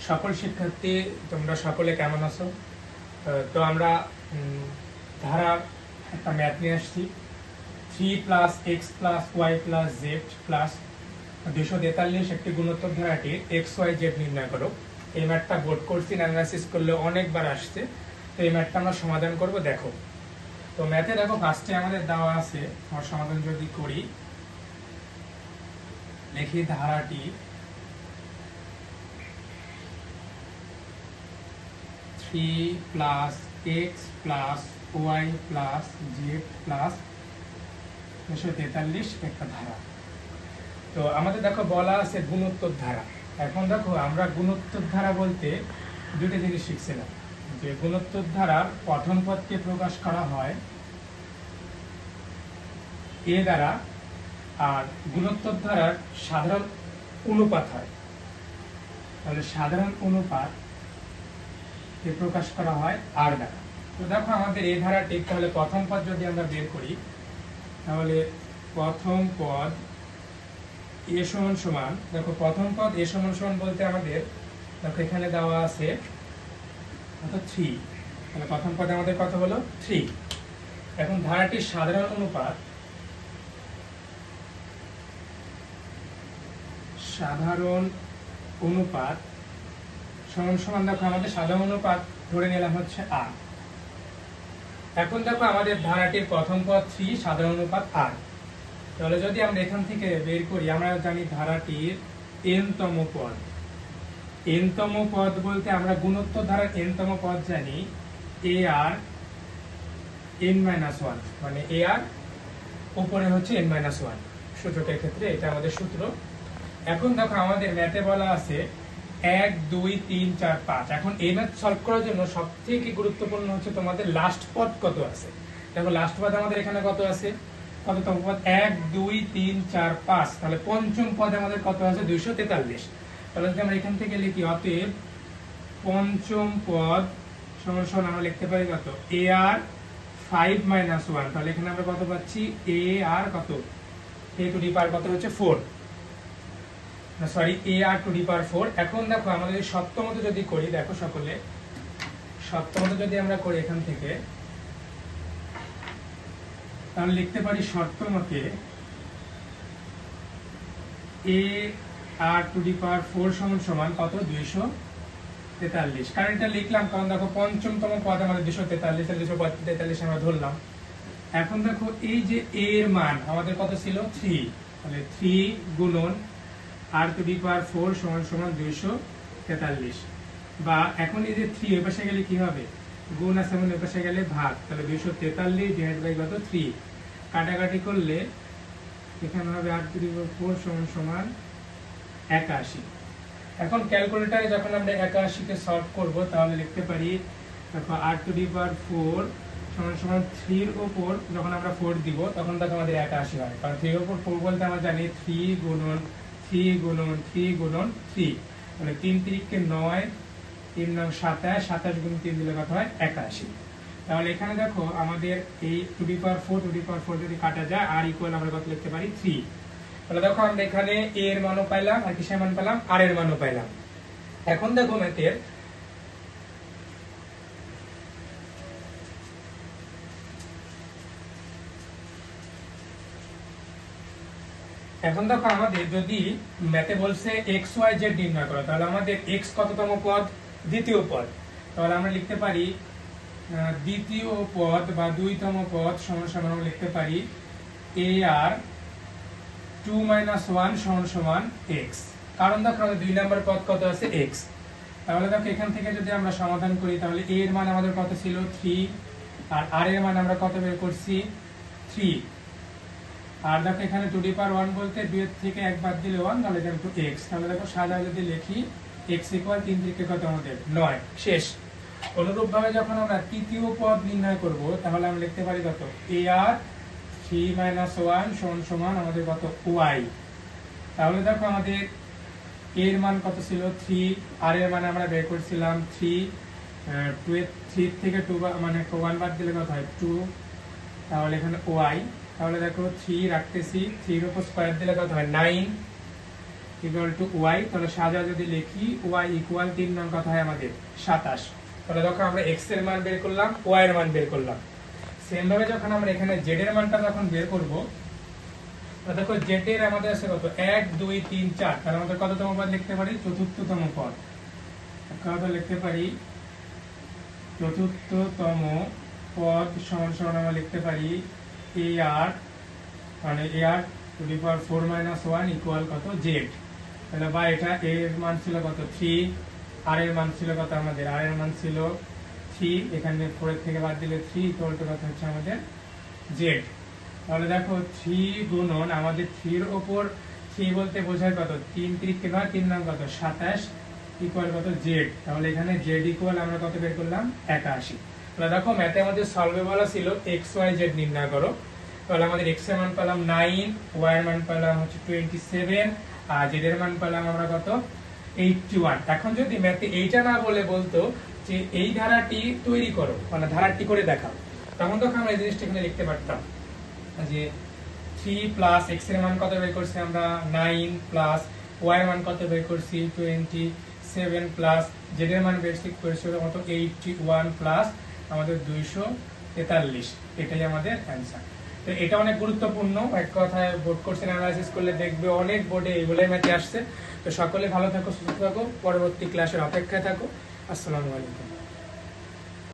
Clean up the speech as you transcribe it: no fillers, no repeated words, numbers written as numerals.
সকল শিক্ষার্থী তোমরা সকলে কেমন আছো? তো আমরা ধারার একটা ম্যাথ নিয়ে আসছি 3 + x + y + z + 243 একটি গুণোত্তর ধারাটির x y z নির্ণয় করো। এই ম্যাথটা বোর্ড কোর্সিং অ্যানালাইসিস করলে অনেকবার আসছে, তো এই ম্যাথটা আমরা সমাধান করব। দেখো তো ম্যাথে দেখো ফার্স্টে আমাদের দেওয়া আছে, আমার সমাধান যদি করি লিখি ধারাটি 3 + x + y + z + 243 একটা ধারা। তো আমাদের দেখো বলা আছে গুণোত্তর ধারা। এখন দেখো আমরা গুণোত্তর ধারা বলতে দুটো জিনিস শিখছিলাম, যে গুণোত্তর ধারার প্রথম পদকে প্রকাশ করা হয় এ দ্বারা, আর গুণোত্তর ধারার সাধারণ অনুপাত হয়। তাহলে সাধারণ অনুপাত প্রকাশ করা হয় আর দ্বারা। তো দেখো আমাদের এই ধারাটি, তাহলে প্রথম পদ যদি আমরা বের করি তাহলে প্রথম পদ a সমান, দেখো প্রথম পদ a সমান বলতে আমাদের দেখো এখানে দেওয়া আছে কত 3, তাহলে প্রথম পদে আমাদের কত হলো 3। এখন ধারাটির সাধারণ অনুপাত সমান দেখো আমাদের সাধারণ অনুপাত ধরে নিলাম হচ্ছে r। এখন দেখো আমাদের ধারাটির প্রথম পদ 3, সাধারণ অনুপাত r। তাহলে যদি আমরা এখান থেকে বের করি, আমরা জানি ধারাটির n-তম পদ। n-তম পদ বলতে আমরা গুণোত্তর ধারার n-তম পদ জানি ar n-1, মানে ar উপরে হচ্ছে n-1 সূচকের ক্ষেত্রে, এটা আমাদের সূত্র। এখন দেখো আমাদের ম্যাথে বলা আছে 1 2 3 4 5। এখন এই ম্যাথ সলভ করার জন্য সবথেকে গুরুত্বপূর্ণ হচ্ছে তোমাদের লাস্ট পদ কত আছে। দেখো লাস্ট পদ আমাদের এখানে কত আছে, কততম পদ 1 2 3 4 5, তাহলে পঞ্চম পদে আমাদের কত আছে 243। তাহলে যদি আমরা এখান থেকে লিখি অতএব পঞ্চম পদ সমান আমরা লিখতে পারি কত ar 5 - 1, তাহলে এখানে আমরা কত পাচ্ছি ar কত a টু দি পাওয়ার কত হচ্ছে 4, সরি ar টু দি পাওয়ার 4। এখন দেখো আমাদের সপ্তমতে যদি করি, দেখো সকলে সপ্তমতে যদি আমরা করি এখান থেকে, তাহলে লিখতে পারি সপ্তমতে ar টু দি পাওয়ার 4 সমান কত 243। কারণ এটা লিখলাম কারণ দেখো পঞ্চমতম পদ আমাদের 243, 243 আমরা ধরলাম। এখন দেখো এই যে a এর মান আমাদের কত ছিল 3, তাহলে 3 গুণন r টু দি পাওয়ার 4 সমান 243। বা এখন এই যে 3 এর পাশে গেলে কি হবে, গুণ আছে মানে এর পাশে গেলে ভাগ, তাহলে 243 ডিভাইড বাই কত 3, কাটাকাটি করলে এখানে হবে r টু দি পাওয়ার 4 সমান 81। এখন ক্যালকুলেটরে যখন আমরা 81 কে সলভ করব তাহলে লিখতে পারি দেখো r টু দি পাওয়ার 4 সমান 3 এর উপর যখন আমরা 4 দিব তখন দেখো আমাদের 81 হয়। কারণ 3 এর উপর 4 বলতে আমরা জানি 3 গুণন 3 গুণন 3 গুণন 3, মানে 3 × 3 = 9, 3 × 9 = 27, 27 গুণ 3 দিলে কত হয় 81। তাহলে এখানে দেখো আমাদের এই টু দি পাওয়ার 4 যদি কাটা যায় r ইকুয়াল আমরা কত লিখতে পারি 3। তাহলে দেখো আমরা এখানে a এর মানও পাইলাম আর কিসের মান পেলাম, r এর মানও পাইলাম। এখন দেখো ম্যাথের এখন দেখো আমাদের যদি ম্যাথে বলছে x y z নির্ণয় করো, তাহলে আমাদের x কততম পদ, দ্বিতীয় পদ। তাহলে আমরা লিখতে পারি দ্বিতীয় পদ বা 2তম পদ সমান আমরা লিখতে পারি ar 2 - 1 সমান x। কারণ দেখো আমাদের 2 নম্বর পদ কত আছে x। তাহলে দেখো এখান থেকে যদি আমরা সমাধান করি তাহলে a এর মান আমাদের কত ছিল 3, আর r এর মান আমরা কত বের করছি 3। আর দেখো এখানে টু দি পাওয়ার 1 বলতে 2 এর থেকে 1 বাদ দিলে 1, তাহলে দেখো x। তাহলে দেখো সাদা যদি লিখি x = 3 × 3 কত আমাদের 9, শেষ। অনুরূপভাবে যখন আমরা তৃতীয় পদ নির্ণয় করব তাহলে আমরা লিখতে পারি কত ar 3 - 1 সমান আমাদের কত y। তাহলে দেখো আমাদের a এর মান কত ছিল 3, r এর মান আমরা বের করছিলাম 3, 2 এর 3 থেকে 2 মানে 1 বাদ দিলে কত হয় 2, তাহলে এখানে y। তাহলে দেখো 3 রাখতেছি, 3 এর উপর স্কয়ার দিলে কত হয় 9, ইকুয়াল টু ওয়াই, তাহলে সাজা যদি লিখি ওয়াই ইকুয়াল 3 নং কথা হয় আমাদের 27। তাহলে দেখো আমরা এক্স এর মান বের করলাম, ওয়াই এর মান বের করলাম। সেম ভাবে যখন আমরা এখানে জেড এর মানটা যখন বের করব, দেখো জেড এর আমাদের আছে কত 1 2 3 4, তাহলে আমাদের কততম পদ লিখতে পারি চতুর্থতম পদ। কত লিখতে পারি চতুর্থতম পদ সমান সমান আমরা লিখতে পারি এ আর, মানে এ আর টু দি পাওয়ার 4 - 1 ইকুয়াল কত জেড। তাহলে বা এটা এ এর মান ছিল কত 3, আর এর মান ছিল কত আমাদের আর এর মান ছিল 3, এখানে 4 এর থেকে বাদ দিলে 3 ইকুয়াল টু কত হচ্ছে আমাদের জেড। তাহলে দেখো 3 গুণন আমাদের 3 এর উপর 3 বলতে বোঝায় কত 3 3 কে ভাগ 3 নাম কত 27 ইকুয়াল কত জেড। তাহলে এখানে জেড ইকুয়াল আমরা কত বের করলাম 81। তাহলে দেখো ম্যাথে আমাদের সলভে বলা ছিল এক্স ওয়াই জেড নির্ণয় করো। তাহলে আমাদের এক্স এর মান পেলাম 9, ওয়াই এর মান পেলাম হচ্ছে 27, আর জেড এর মান পেলাম আমরা কত 81। এখন যদি ম্যাথে এইটা না বলে বলতো যে এই ধারাটি তৈরি করো, মানে ধারাটি করে দেখাও, তখন তো আমরা এই জিনিসটা এখানে লিখতে পারতাম যে 3 প্লাস এক্স এর মান কত বের করছি আমরা 9, প্লাস ওয়াই এর মান কত বের করছি 27, প্লাস জেড এর মান বের করছি কত 81, প্লাস আমাদের 243। এটাই আমাদের অ্যানসার। তো এটা অনেক গুরুত্বপূর্ণ, এক কথায় বোর্ড কোশ্চেন অ্যানালাইসিস করলে দেখবে অনেক বোর্ডে এগুলোই ম্যাথে আসছে। তো সকলে ভালো থাকো, সুস্থ থাকো, পরবর্তী ক্লাসের অপেক্ষায় থাকো। আসসালামু আলাইকুম।